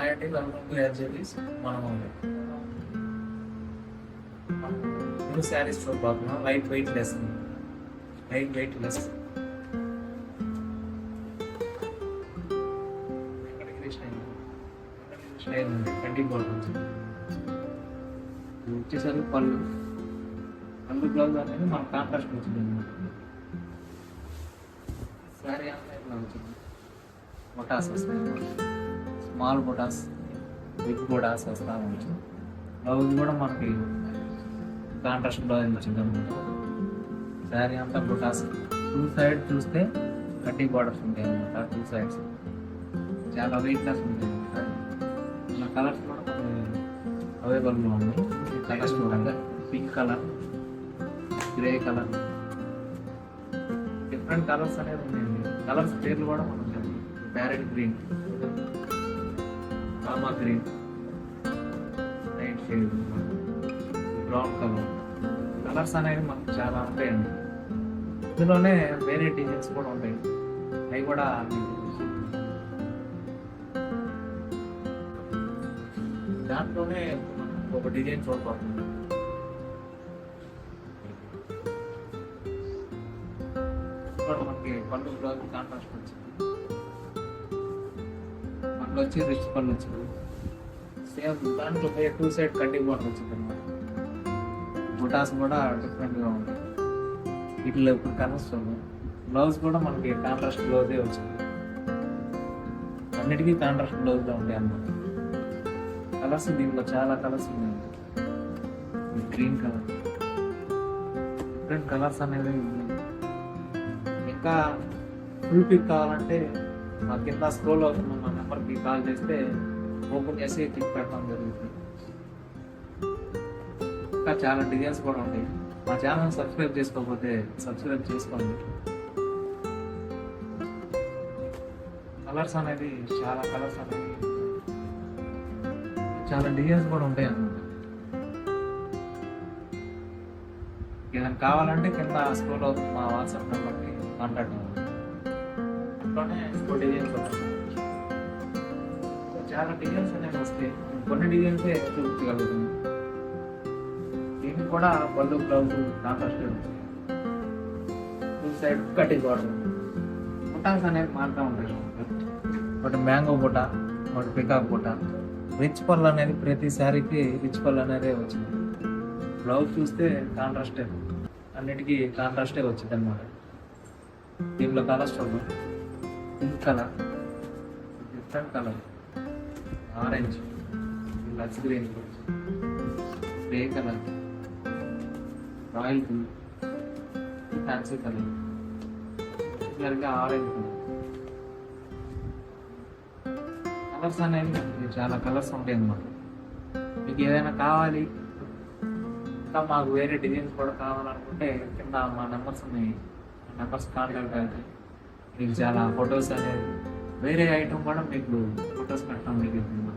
అండి welcome to ఎర్జరీస్. మనం new saris చూడబోతున్నాం. లైట్ వెయిట్ లెస్ స్టైల్ ఉంది. 20 బాటమ్స్ వచ్చేసరికి పళ్ళు బ్లౌజ్ అనేది మన కాంట్రాస్ట్ వచ్చింది అనమాట. శారీ అంతా ఇట్లా వచ్చింది. బొటాస్ వస్తాయి, స్మాల్ బొటాస్, బిగ్ బొటాస్ వస్తా ఉంటుంది. బ్లౌజ్ కూడా మనకి కాంట్రాస్ట్ బ్లౌజ్ వచ్చింది అనమాట. శారీ అంతా బొటాస్. 2 సైడ్ చూస్తే 30 బార్డర్స్ ఉంటాయి అనమాట. 2 సైడ్స్ చాలా వెయిట్లెస్ ఉంటాయి. ఇలా కలర్స్ కూడా అవైలబుల్గా ఉన్నాయి. కలర్స్ చూడండి, pink colour, grey colour, different colours అనేది ఉన్నాయండి. కలర్స్ పేర్లు కూడా మనం parrot green, Rama green, light shade, brown colour, colours అనేవి మనకు చాలా ఉంటాయండి. ఇందులోనే వేరే డిజైన్స్ కూడా ఉంటాయి. అవి కూడా దాంట్లోనే ఒక డిజైన్ చూడబోతుంది. మనకి పళ్ళు బ్లౌజ్ కాంట్రాస్ట్ వచ్చింది. మనకు వచ్చి రిచ్ పళ్ళు వచ్చింది. సేమ్ దాంట్లో 2 సైడ్ కటింగ్ బార్డర్ వచ్చింది అనమాట. బుటాస్ కూడా డిఫరెంట్గా ఉంటాయి. వీటిలో ఇప్పుడు కనొస్తుంది. బ్లౌజ్ కూడా మనకి కాంట్రాస్ట్ బ్లౌజే వచ్చింది. అన్నిటికీ కాంట్రాస్ట్ బ్లౌజ్లో ఉంటాయి అన్నమాట. కలర్స్ దీంట్లో చాలా కలర్స్ ఉన్నాయి. గ్రీన్ కలర్, డిఫరెంట్ కలర్స్ అనేవి ఉన్నాయి. ఇంకా ఫుల్ పిక్ కావాలంటే మా కింద స్క్రోల్ అవుతున్న మా నెంబర్కి కాల్ చేస్తే ఓపెన్ చేసి క్లిక్ పెట్టడం జరుగుతుంది. ఇంకా చాలా డిజైన్స్ కూడా ఉంటాయి. మా ఛానల్ సబ్స్క్రైబ్ చేసుకోకపోతే సబ్స్క్రైబ్ చేసుకోండి. కలర్స్ అనేది చాలా కలర్స్ అనేవి చాలా డిజైన్స్ కూడా ఉంటాయి అన్నమాట. ఏదైనా కావాలంటే కింద స్క్రోల్ అవుతుంది మా వాట్సాప్ నెంబర్కి కాంటాక్ట్ అవ్వండి. అందులోనే డిజైన్స్ వస్తాయి. చాలా డిజైన్స్ అనేవి వస్తాయి. కొన్ని డిజైన్సే చూపించగలుగుతుంది. దీనికి కూడా పళ్ళు బ్లౌజ్ కాంట్రాస్ట్ వస్తాయి. 2 సైడ్ కటింగ్ బార్డర్. బుటాస్ అనేవి మారుతూ ఉంటాయి. ఒకటి మ్యాంగో బుట్ట, ఒకటి పికాక్ బుట్ట. రిచ్ పళ్ళు అనేది ప్రతి శారీకి రిచ్ పళ్ళు అనేది వచ్చింది. బ్లౌజ్ చూస్తే కాంట్రాస్టే, అన్నిటికీ కాంట్రాస్టే వచ్చింది అనమాట. దీంట్లో కలర్స్ చూద్దాం. Pink colour, different colour, orange, లక్స్ green, grey colour, royal blue, fancy colour, పర్టికులర్గా ఆరెంజ్ కలర్. కలర్స్ అనేవి చాలా కలర్స్ ఉంటాయి అన్నమాట. మీకు ఏదైనా కావాలి, ఇంకా మాకు వేరే డిజైన్స్ కూడా కావాలనుకుంటే కింద మా నెంబర్స్ ఉన్నాయి. ఆ నెంబర్స్ కాంటాక్ట్ అయితే మీకు చాలా ఫొటోస్ అనేది వేరే ఐటమ్ కూడా మీకు ఫొటోస్ పెట్టడం జరుగుతుంది.